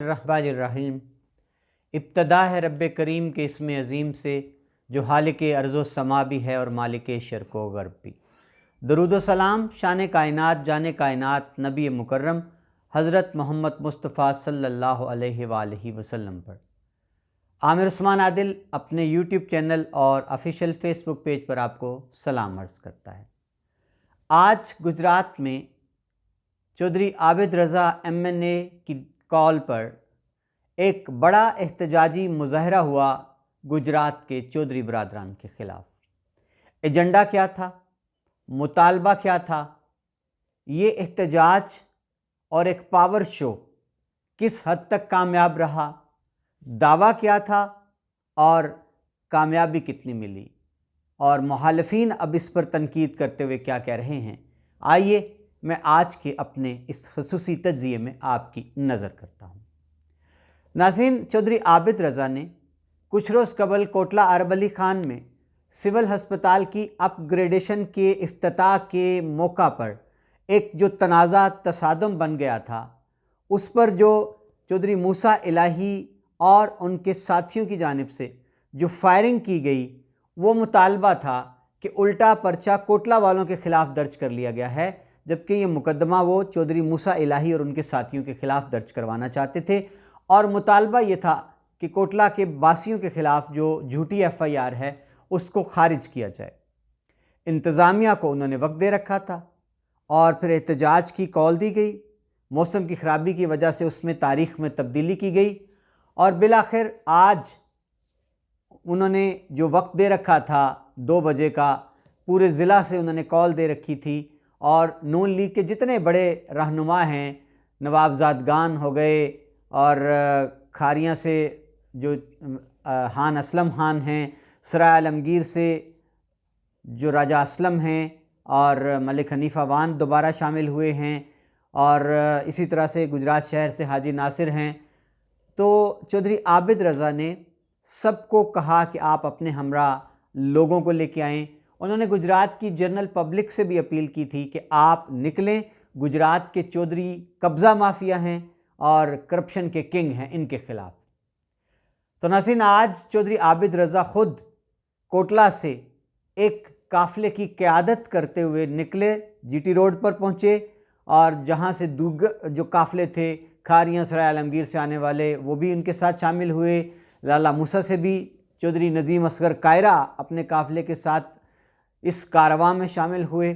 الرحمن الرحیم۔ ابتدا ہے رب کریم کے اسم عظیم سے جو خالق ارض و سما بھی ہے اور مالک شرق و غرب بھی۔ درود و سلام شان کائنات جان کائنات نبی مکرم حضرت محمد مصطفیٰ صلی اللہ علیہ وآلہ وسلم پر۔ عامر عثمان عادل اپنے یوٹیوب چینل اور آفیشیل فیس بک پیج پر آپ کو سلام عرض کرتا ہے۔ آج گجرات میں چودھری عابد رضا ایم این اے کی کال پر ایک بڑا احتجاجی مظاہرہ ہوا گجرات کے چودھری برادران کے خلاف۔ ایجنڈا کیا تھا؟ مطالبہ کیا تھا؟ یہ احتجاج اور ایک پاور شو کس حد تک کامیاب رہا؟ دعویٰ کیا تھا اور کامیابی کتنی ملی؟ اور مخالفین اب اس پر تنقید کرتے ہوئے کیا کہہ رہے ہیں؟ آئیے میں آج کے اپنے اس خصوصی تجزیے میں آپ کی نظر کرتا ہوں۔ ناظرین، چودھری عابد رضا نے کچھ روز قبل کوٹلہ عرب علی خان میں سول ہسپتال کی اپ گریڈیشن کے افتتاح کے موقع پر ایک جو تنازع تصادم بن گیا تھا، اس پر جو چودھری موسیٰ الہی اور ان کے ساتھیوں کی جانب سے جو فائرنگ کی گئی، وہ مطالبہ تھا کہ الٹا پرچہ کوٹلہ والوں کے خلاف درج کر لیا گیا ہے، جبکہ یہ مقدمہ وہ چودھری موسیٰ الہی اور ان کے ساتھیوں کے خلاف درج کروانا چاہتے تھے، اور مطالبہ یہ تھا کہ کوٹلہ کے باسیوں کے خلاف جو جھوٹی ایف آئی آر ہے اس کو خارج کیا جائے۔ انتظامیہ کو انہوں نے وقت دے رکھا تھا اور پھر احتجاج کی کال دی گئی۔ موسم کی خرابی کی وجہ سے اس میں تاریخ میں تبدیلی کی گئی اور بالآخر آج انہوں نے جو وقت دے رکھا تھا 2 بجے کا، پورے ضلع سے انہوں نے کال دے رکھی تھی، اور نون لیگ کے جتنے بڑے رہنما ہیں، نوابزادگان ہو گئے اور کھاریاں سے جو خان اسلم خان ہیں، سرائے عالمگیر سے جو راجہ اسلم ہیں، اور ملک حنیفہ وان دوبارہ شامل ہوئے ہیں، اور اسی طرح سے گجرات شہر سے حاجی ناصر ہیں، تو چودھری عابد رضا نے سب کو کہا کہ آپ اپنے ہمراہ لوگوں کو لے کے آئیں۔ انہوں نے گجرات کی جنرل پبلک سے بھی اپیل کی تھی کہ آپ نکلیں، گجرات کے چودھری قبضہ مافیا ہیں اور کرپشن کے کنگ ہیں، ان کے خلاف۔ تو ناظرین، آج چودھری عابد رضا خود کوٹلہ سے ایک قافلے کی قیادت کرتے ہوئے نکلے، جی ٹی روڈ پر پہنچے، اور جہاں سے دیگر جو قافلے تھے کھاریاں سرائے عالمگیر سے آنے والے، وہ بھی ان کے ساتھ شامل ہوئے۔ لالہ موسیٰ سے بھی چودھری نظیم اصغر کائرہ اپنے قافلے کے ساتھ اس کارواں میں شامل ہوئے،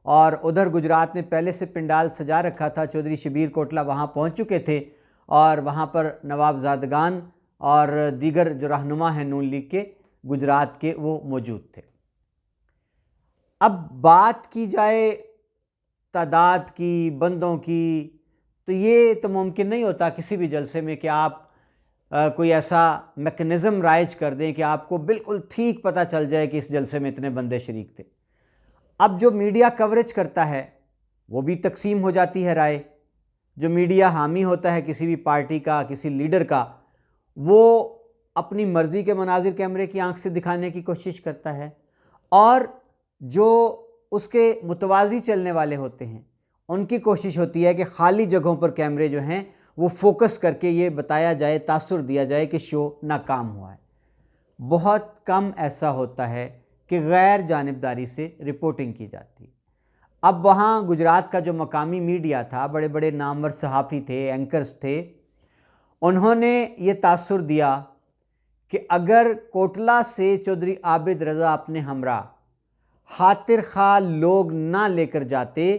اور ادھر گجرات میں پہلے سے پنڈال سجا رکھا تھا، چودھری شبیر کوٹلہ وہاں پہنچ چکے تھے، اور وہاں پر نوابزادگان اور دیگر جو رہنما ہیں نون لیگ کے گجرات کے، وہ موجود تھے۔ اب بات کی جائے تعداد کی، بندوں کی، تو یہ تو ممکن نہیں ہوتا کسی بھی جلسے میں کہ آپ کوئی ایسا میکنزم رائج کر دیں کہ آپ کو بالکل ٹھیک پتہ چل جائے کہ اس جلسے میں اتنے بندے شریک تھے۔ اب جو میڈیا کوریج کرتا ہے وہ بھی تقسیم ہو جاتی ہے رائے۔ جو میڈیا حامی ہوتا ہے کسی بھی پارٹی کا، کسی لیڈر کا، وہ اپنی مرضی کے مناظر کیمرے کی آنکھ سے دکھانے کی کوشش کرتا ہے، اور جو اس کے متوازی چلنے والے ہوتے ہیں ان کی کوشش ہوتی ہے کہ خالی جگہوں پر کیمرے جو ہیں وہ فوکس کر کے یہ بتایا جائے، تاثر دیا جائے کہ شو ناکام ہوا ہے۔ بہت کم ایسا ہوتا ہے کہ غیر جانبداری سے رپورٹنگ کی جاتی۔ اب وہاں گجرات کا جو مقامی میڈیا تھا، بڑے بڑے نامور صحافی تھے، اینکرز تھے، انہوں نے یہ تاثر دیا کہ اگر کوٹلہ سے چودھری عابد رضا اپنے ہمراہ خاطر خواہ لوگ نہ لے کر جاتے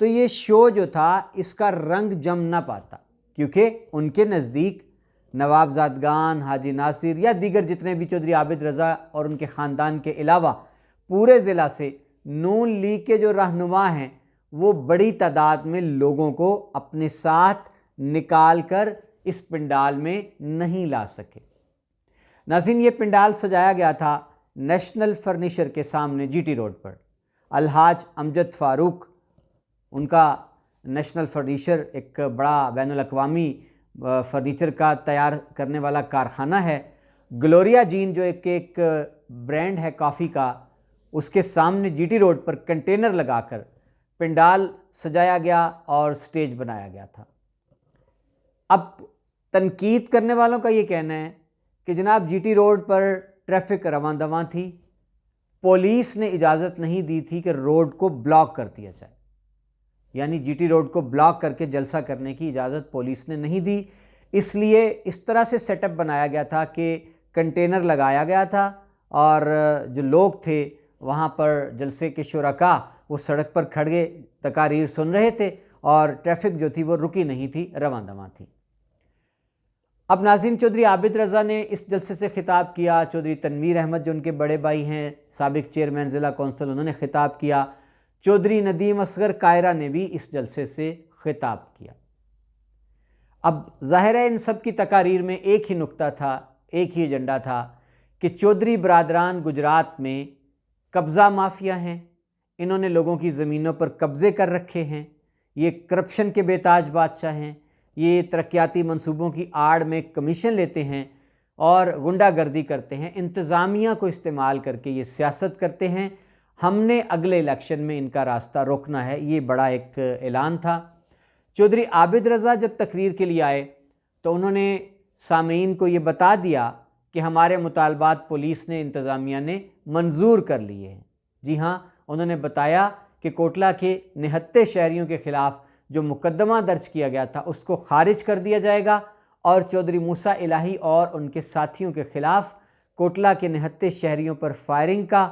تو یہ شو جو تھا اس کا رنگ جم نہ پاتا، کیونکہ ان کے نزدیک نوابزادگان، حاجی ناصر یا دیگر جتنے بھی چودھری عابد رضا اور ان کے خاندان کے علاوہ پورے ضلع سے نون لیگ کے جو رہنما ہیں وہ بڑی تعداد میں لوگوں کو اپنے ساتھ نکال کر اس پنڈال میں نہیں لا سکے۔ ناظرین، یہ پنڈال سجایا گیا تھا نیشنل فرنیچر کے سامنے جی ٹی روڈ پر۔ الحاج امجد فاروق، ان کا نیشنل فرنیچر ایک بڑا بین الاقوامی فرنیچر کا تیار کرنے والا کارخانہ ہے۔ گلوریا جین جو ایک برانڈ ہے کافی کا، اس کے سامنے جی ٹی روڈ پر کنٹینر لگا کر پنڈال سجایا گیا اور سٹیج بنایا گیا تھا۔ اب تنقید کرنے والوں کا یہ کہنا ہے کہ جناب جی ٹی روڈ پر ٹریفک رواں دواں تھی، پولیس نے اجازت نہیں دی تھی کہ روڈ کو بلاک کر دیا جائے، یعنی جی ٹی روڈ کو بلاک کر کے جلسہ کرنے کی اجازت پولیس نے نہیں دی، اس لیے اس طرح سے سیٹ اپ بنایا گیا تھا کہ کنٹینر لگایا گیا تھا اور جو لوگ تھے وہاں پر جلسے کے شرکاء وہ سڑک پر کھڑے تقاریر سن رہے تھے اور ٹریفک جو تھی وہ رکی نہیں تھی، رواں دواں تھی۔ اب ناظرین، چودھری عابد رضا نے اس جلسے سے خطاب کیا، چودھری تنویر احمد جو ان کے بڑے بھائی ہیں، سابق چیئرمین ضلع کونسل، انہوں نے خطاب کیا، چودھری ندیم اصغر کائرہ نے بھی اس جلسے سے خطاب کیا۔ اب ظاہر ہے ان سب کی تقاریر میں ایک ہی نقطہ تھا، ایک ہی ایجنڈا تھا کہ چودھری برادران گجرات میں قبضہ مافیا ہیں، انہوں نے لوگوں کی زمینوں پر قبضے کر رکھے ہیں، یہ کرپشن کے بے تاج بادشاہ ہیں، یہ ترقیاتی منصوبوں کی آڑ میں کمیشن لیتے ہیں اور غنڈہ گردی کرتے ہیں، انتظامیہ کو استعمال کر کے یہ سیاست کرتے ہیں، ہم نے اگلے الیکشن میں ان کا راستہ روکنا ہے، یہ بڑا ایک اعلان تھا۔ چودھری عابد رضا جب تقریر کے لیے آئے تو انہوں نے سامعین کو یہ بتا دیا کہ ہمارے مطالبات پولیس نے، انتظامیہ نے منظور کر لیے ہیں۔ جی ہاں، انہوں نے بتایا کہ کوٹلہ کے 69 شہریوں کے خلاف جو مقدمہ درج کیا گیا تھا اس کو خارج کر دیا جائے گا اور چودھری موسیٰ الہی اور ان کے ساتھیوں کے خلاف کوٹلہ کے 69 شہریوں پر فائرنگ کا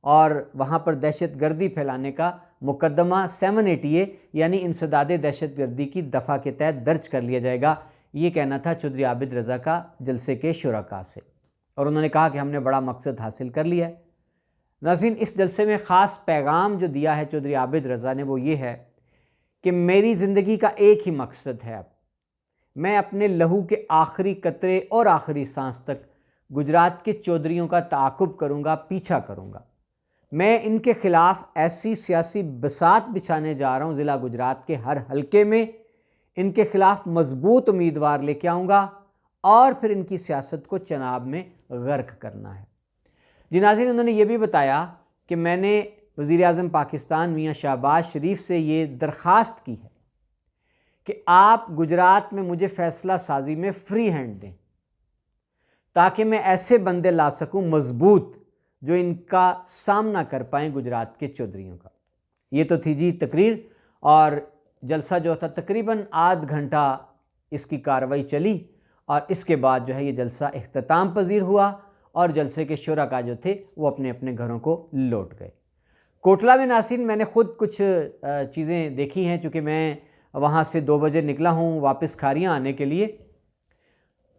اور وہاں پر دہشت گردی پھیلانے کا مقدمہ 780 یعنی انسداد دہشت گردی کی دفعہ کے تحت درج کر لیا جائے گا۔ یہ کہنا تھا چودھری عابد رضا کا جلسے کے شرکاء سے، اور انہوں نے کہا کہ ہم نے بڑا مقصد حاصل کر لیا ہے۔ ناظرین، اس جلسے میں خاص پیغام جو دیا ہے چودھری عابد رضا نے وہ یہ ہے کہ میری زندگی کا ایک ہی مقصد ہے، اب میں اپنے لہو کے آخری قطرے اور آخری سانس تک گجرات کے چودھریوں کا تعاقب کروں گا، پیچھا کروں گا۔ میں ان کے خلاف ایسی سیاسی بساط بچھانے جا رہا ہوں، ضلع گجرات کے ہر حلقے میں ان کے خلاف مضبوط امیدوار لے کے آؤں گا اور پھر ان کی سیاست کو چناب میں غرق کرنا ہے۔ جی ناظرین، انہوں نے یہ بھی بتایا کہ میں نے وزیر اعظم پاکستان میاں شہباز شریف سے یہ درخواست کی ہے کہ آپ گجرات میں مجھے فیصلہ سازی میں فری ہینڈ دیں تاکہ میں ایسے بندے لا سکوں مضبوط جو ان کا سامنا کر پائیں گجرات کے چودھریوں کا۔ یہ تو تھی جی تقریر، اور جلسہ جو تھا تقریباً آدھ گھنٹہ اس کی کارروائی چلی اور اس کے بعد جو ہے یہ جلسہ اختتام پذیر ہوا اور جلسے کے شرکاء جو تھے وہ اپنے اپنے گھروں کو لوٹ گئے۔ کوٹلہ میں ناظرین میں نے خود کچھ چیزیں دیکھی ہیں، چونکہ میں وہاں سے 2 بجے نکلا ہوں واپس کھاریاں آنے کے لیے،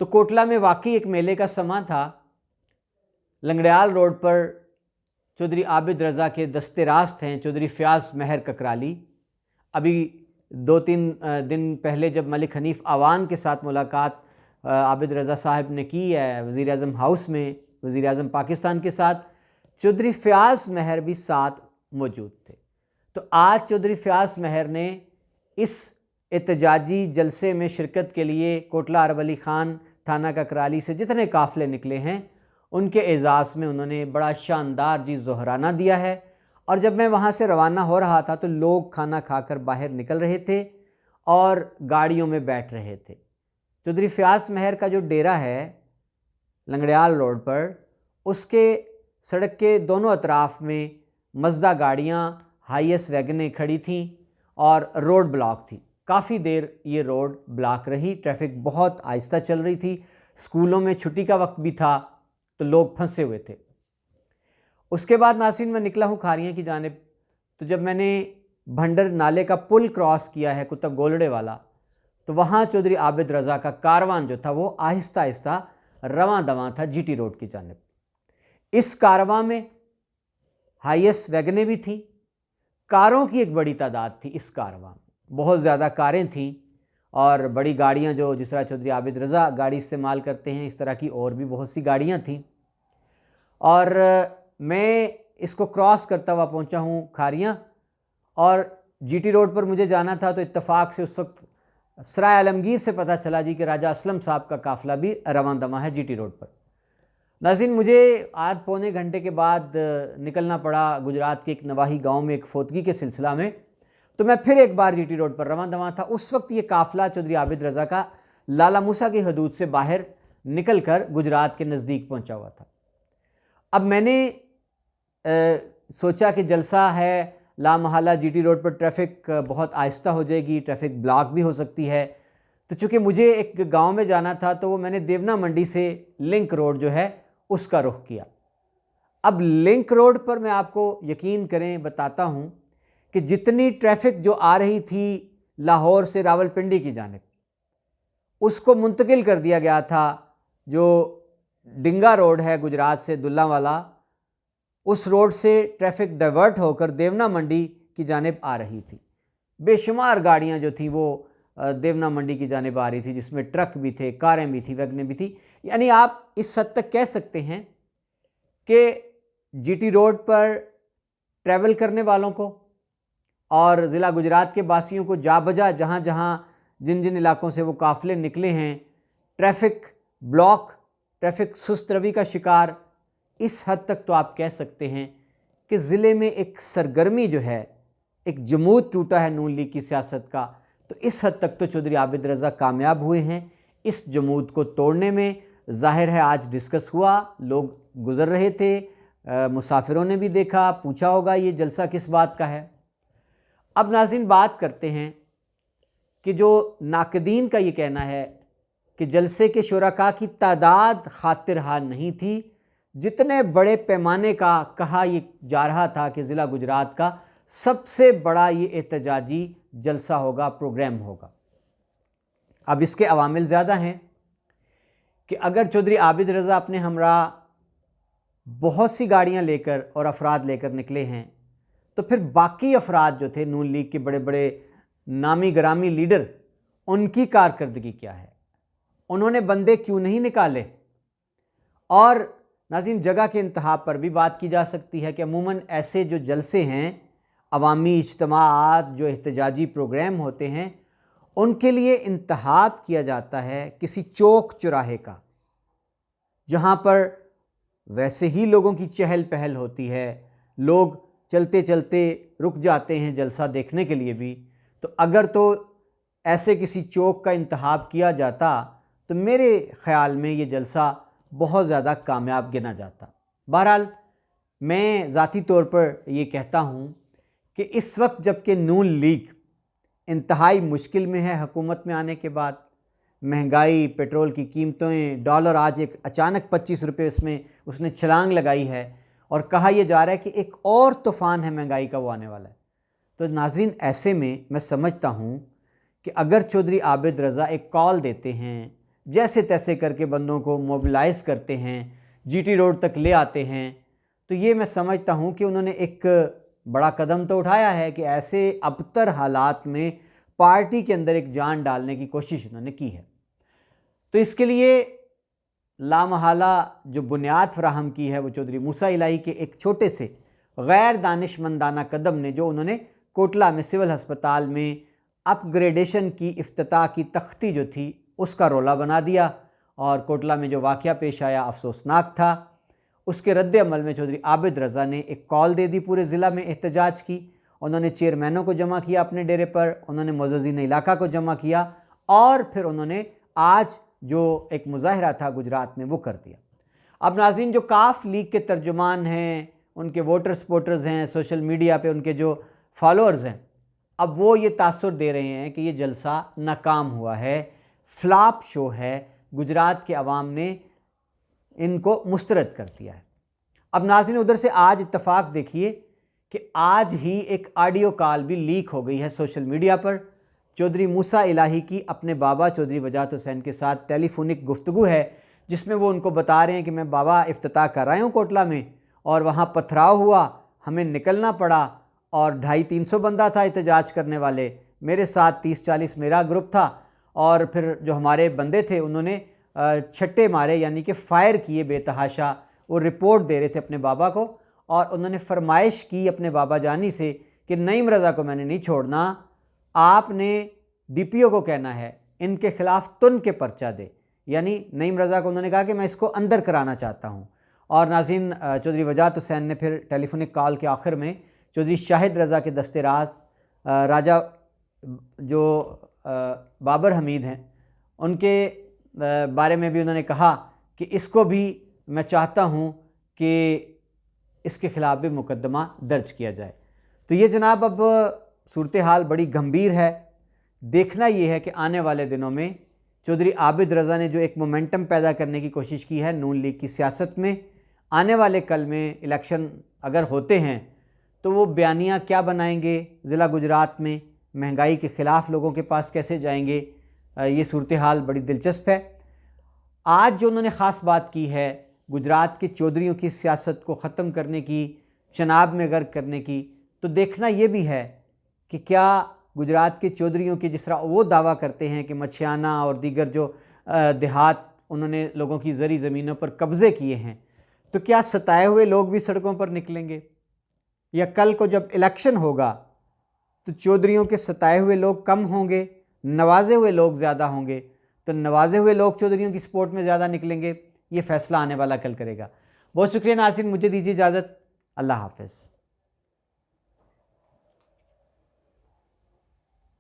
تو کوٹلہ میں واقعی ایک میلے کا سماں تھا۔ لنگڑیال روڈ پر چودھری عابد رضا کے دستے راست ہیں چودھری فیاض مہر ککرالی۔ ابھی 2-3 دن پہلے جب ملک حنیف آوان کے ساتھ ملاقات عابد رضا صاحب نے کی ہے وزیر اعظم ہاؤس میں وزیر اعظم پاکستان کے ساتھ، چودھری فیاض مہر بھی ساتھ موجود تھے۔ تو آج چودھری فیاض مہر نے اس احتجاجی جلسے میں شرکت کے لیے کوٹلہ عرب علی خان تھانہ ککرالی سے جتنے قافلے نکلے ہیں ان کے اعزاز میں انہوں نے بڑا شاندار جی ظہرانہ دیا ہے، اور جب میں وہاں سے روانہ ہو رہا تھا تو لوگ کھانا کھا کر باہر نکل رہے تھے اور گاڑیوں میں بیٹھ رہے تھے۔ چودھری فیاض مہر کا جو ڈیرہ ہے لنگڑیال روڈ پر، اس کے سڑک کے دونوں اطراف میں مزدہ گاڑیاں ہائی ایس ویگنیں کھڑی تھیں اور روڈ بلاک تھی۔ کافی دیر یہ روڈ بلاک رہی، ٹریفک بہت آہستہ چل رہی تھی، اسکولوں میں چھٹی کا وقت بھی تھا تو لوگ پھنسے ہوئے تھے۔ اس کے بعد ناظرین میں نکلا ہوں کھاریاں کی جانب، تو جب میں نے بھنڈر نالے کا پل کراس کیا ہے کتب گولڑے والا، تو وہاں چودھری عابد رضا کا کاروان جو تھا وہ آہستہ آہستہ رواں دواں تھا جی ٹی روڈ کی جانب۔ اس کارواں میں ہائی ایس ویگنیں بھی تھیں، کاروں کی ایک بڑی تعداد تھی اس کارواں میں، بہت زیادہ کاریں تھیں اور بڑی گاڑیاں جو جس طرح چودھری عابد رضا گاڑی استعمال کرتے ہیں اس طرح کی اور بھی بہت سی گاڑیاں تھیں۔ اور میں اس کو کراس کرتا ہوا پہنچا ہوں کھاریاں، اور جی ٹی روڈ پر مجھے جانا تھا تو اتفاق سے اس وقت سرائے عالمگیر سے پتہ چلا جی کہ راجہ اسلم صاحب کا قافلہ بھی رواں دواں ہے جی ٹی روڈ پر۔ ناظرین، مجھے آدھ پونے گھنٹے کے بعد نکلنا پڑا گجرات کے ایک نواحی گاؤں میں ایک فوتگی کے سلسلہ میں، تو میں پھر ایک بار جی ٹی روڈ پر رواں دواں تھا۔ اس وقت یہ قافلہ چودھری عابد رضا کا لالا موسیٰ کی حدود سے باہر نکل کر گجرات کے نزدیک پہنچا ہوا تھا۔ اب میں نے سوچا کہ جلسہ ہے، لامحالہ جی ٹی روڈ پر ٹریفک بہت آہستہ ہو جائے گی، ٹریفک بلاک بھی ہو سکتی ہے، تو چونکہ مجھے ایک گاؤں میں جانا تھا تو وہ میں نے دیونا منڈی سے لنک روڈ جو ہے اس کا رخ کیا۔ اب لنک روڈ پر میں آپ کو یقین کریں بتاتا ہوں کہ جتنی ٹریفک جو آ رہی تھی لاہور سے راولپنڈی کی جانب، اس کو منتقل کر دیا گیا تھا جو ڈنگا روڈ ہے گجرات سے دلہ والا، اس روڈ سے ٹریفک ڈائیورٹ ہو کر دیونا منڈی کی جانب آ رہی تھی۔ بے شمار گاڑیاں جو تھیں وہ دیونا منڈی کی جانب آ رہی تھی، جس میں ٹرک بھی تھے، کاریں بھی تھیں، ویگنیں بھی تھی۔ یعنی آپ اس حد تک کہہ سکتے ہیں کہ جی ٹی روڈ پر ٹریول کرنے والوں کو اور ضلع گجرات کے باسیوں کو جا بجا جہاں جہاں جن جن علاقوں سے وہ قافلے نکلے ہیں، ٹریفک بلاک، ٹریفک سست روی کا شکار، اس حد تک تو آپ کہہ سکتے ہیں کہ ضلع میں ایک سرگرمی جو ہے، ایک جمود ٹوٹا ہے نون لیگ کی سیاست کا، تو اس حد تک تو چودھری عابد رضا کامیاب ہوئے ہیں اس جمود کو توڑنے میں۔ ظاہر ہے آج ڈسکس ہوا، لوگ گزر رہے تھے، مسافروں نے بھی دیکھا، پوچھا ہوگا یہ جلسہ کس بات کا ہے۔ اب ناظرین بات کرتے ہیں کہ جو ناقدین کا یہ کہنا ہے کہ جلسے کے شرکاء کی تعداد خاطر حال نہیں تھی، جتنے بڑے پیمانے کا کہا یہ جا رہا تھا کہ ضلع گجرات کا سب سے بڑا یہ احتجاجی جلسہ ہوگا، پروگرام ہوگا۔ اب اس کے عوامل زیادہ ہیں کہ اگر چودھری عابد رضا اپنے ہمراہ بہت سی گاڑیاں لے کر اور افراد لے کر نکلے ہیں، تو پھر باقی افراد جو تھے نون لیگ کے بڑے بڑے نامی گرامی لیڈر، ان کی کارکردگی کیا ہے، انہوں نے بندے کیوں نہیں نکالے؟ اور ناظرین جگہ کے انتہا پر بھی بات کی جا سکتی ہے کہ عموماً ایسے جو جلسے ہیں، عوامی اجتماعات، جو احتجاجی پروگرام ہوتے ہیں، ان کے لیے انتخاب کیا جاتا ہے کسی چوک چوراہے کا، جہاں پر ویسے ہی لوگوں کی چہل پہل ہوتی ہے، لوگ چلتے چلتے رک جاتے ہیں جلسہ دیکھنے کے لیے بھی۔ تو اگر تو ایسے کسی چوک کا انتخاب کیا جاتا تو میرے خیال میں یہ جلسہ بہت زیادہ کامیاب گنا جاتا۔ بہرحال میں ذاتی طور پر یہ کہتا ہوں کہ اس وقت جب کہ نون لیگ انتہائی مشکل میں ہے حکومت میں آنے کے بعد، مہنگائی، پیٹرول کی قیمتیں، ڈالر آج ایک اچانک 25 روپے اس نے چھلانگ لگائی ہے، اور کہا یہ جا رہا ہے کہ ایک اور طوفان ہے مہنگائی کا وہ آنے والا ہے۔ تو ناظرین ایسے میں سمجھتا ہوں کہ اگر چودھری عابد رضا ایک کال دیتے ہیں، جیسے تیسے کر کے بندوں کو موبلائز کرتے ہیں، جی ٹی روڈ تک لے آتے ہیں، تو یہ میں سمجھتا ہوں کہ انہوں نے ایک بڑا قدم تو اٹھایا ہے کہ ایسے ابتر حالات میں پارٹی کے اندر ایک جان ڈالنے کی کوشش انہوں نے کی ہے۔ تو اس کے لیے لامحالہ جو بنیاد فراہم کی ہے وہ چودھری موسیٰ الہی کے ایک چھوٹے سے غیر دانش مندانہ قدم نے، جو انہوں نے کوٹلہ میں سول ہسپتال میں اپ گریڈیشن کی افتتاح کی تختی جو تھی اس کا رولا بنا دیا، اور کوٹلہ میں جو واقعہ پیش آیا افسوسناک تھا، اس کے رد عمل میں چودھری عابد رضا نے ایک کال دے دی پورے ضلع میں احتجاج کی۔ انہوں نے چیئرمینوں کو جمع کیا اپنے ڈیرے پر، انہوں نے معززین علاقہ کو جمع کیا، اور پھر انہوں نے آج جو ایک مظاہرہ تھا گجرات میں وہ کر دیا۔ اب ناظرین جو کاف لیگ کے ترجمان ہیں، ان کے ووٹر سپورٹرز ہیں، سوشل میڈیا پہ ان کے جو فالوورز ہیں، اب وہ یہ تاثر دے رہے ہیں کہ یہ جلسہ ناکام ہوا ہے، فلاپ شو ہے، گجرات کے عوام نے ان کو مسترد کر دیا ہے۔ اب ناظرین ادھر سے آج اتفاق دیکھیے کہ آج ہی ایک آڈیو کال بھی لیک ہو گئی ہے سوشل میڈیا پر، چودھری موسیٰ الہی کی اپنے بابا چودھری وجاہت حسین کے ساتھ ٹیلی فونک گفتگو ہے، جس میں وہ ان کو بتا رہے ہیں کہ میں بابا افتتاح کر رہا ہوں کوٹلہ میں، اور وہاں پتھراؤ ہوا، ہمیں نکلنا پڑا، اور 250-300 بندہ تھا احتجاج کرنے والے، میرے ساتھ 30-40 میرا گروپ تھا، اور پھر جو ہمارے بندے تھے انہوں نے چھٹے مارے، یعنی کہ فائر کیے بے تحاشا۔ وہ رپورٹ دے رہے تھے اپنے بابا کو، اور انہوں نے فرمائش کی اپنے بابا جانی سے کہ نعیم رضا کو میں نے نہیں چھوڑنا، آپ نے ڈی پی او کو کہنا ہے ان کے خلاف تن کے پرچہ دے، یعنی نعیم رضا کو انہوں نے کہا کہ میں اس کو اندر کرانا چاہتا ہوں۔ اور ناظرین چودھری وجاہت حسین نے پھر ٹیلی فونک کال کے آخر میں چودھری شاہد رضا کے دست راز راجہ جو بابر حمید ہیں ان کے بارے میں بھی انہوں نے کہا کہ اس کو بھی میں چاہتا ہوں کہ اس کے خلاف بھی مقدمہ درج کیا جائے۔ تو یہ جناب اب صورتحال بڑی گمبھیر ہے۔ دیکھنا یہ ہے کہ آنے والے دنوں میں چودھری عابد رضا نے جو ایک مومنٹم پیدا کرنے کی کوشش کی ہے نون لیگ کی سیاست میں، آنے والے کل میں الیکشن اگر ہوتے ہیں تو وہ بیانیہ کیا بنائیں گے، ضلع گجرات میں مہنگائی کے خلاف لوگوں کے پاس کیسے جائیں گے، یہ صورتحال بڑی دلچسپ ہے۔ آج جو انہوں نے خاص بات کی ہے گجرات کے چودھریوں کی سیاست کو ختم کرنے کی، چناب میں غرق کرنے کی، تو دیکھنا یہ بھی ہے کہ کیا گجرات کے چودھریوں کی جس طرح وہ دعویٰ کرتے ہیں کہ مچھیانہ اور دیگر جو دیہات انہوں نے لوگوں کی زرعی زمینوں پر قبضے کیے ہیں، تو کیا ستائے ہوئے لوگ بھی سڑکوں پر نکلیں گے، یا کل کو جب الیکشن ہوگا تو چودھریوں کے ستائے ہوئے لوگ کم ہوں گے، نوازے ہوئے لوگ زیادہ ہوں گے، تو نوازے ہوئے لوگ چودھریوں کی سپورٹ میں زیادہ نکلیں گے؟ یہ فیصلہ آنے والا کل کرے گا۔ بہت شکریہ ناظرین، مجھے دیجیے اجازت، اللہ حافظ۔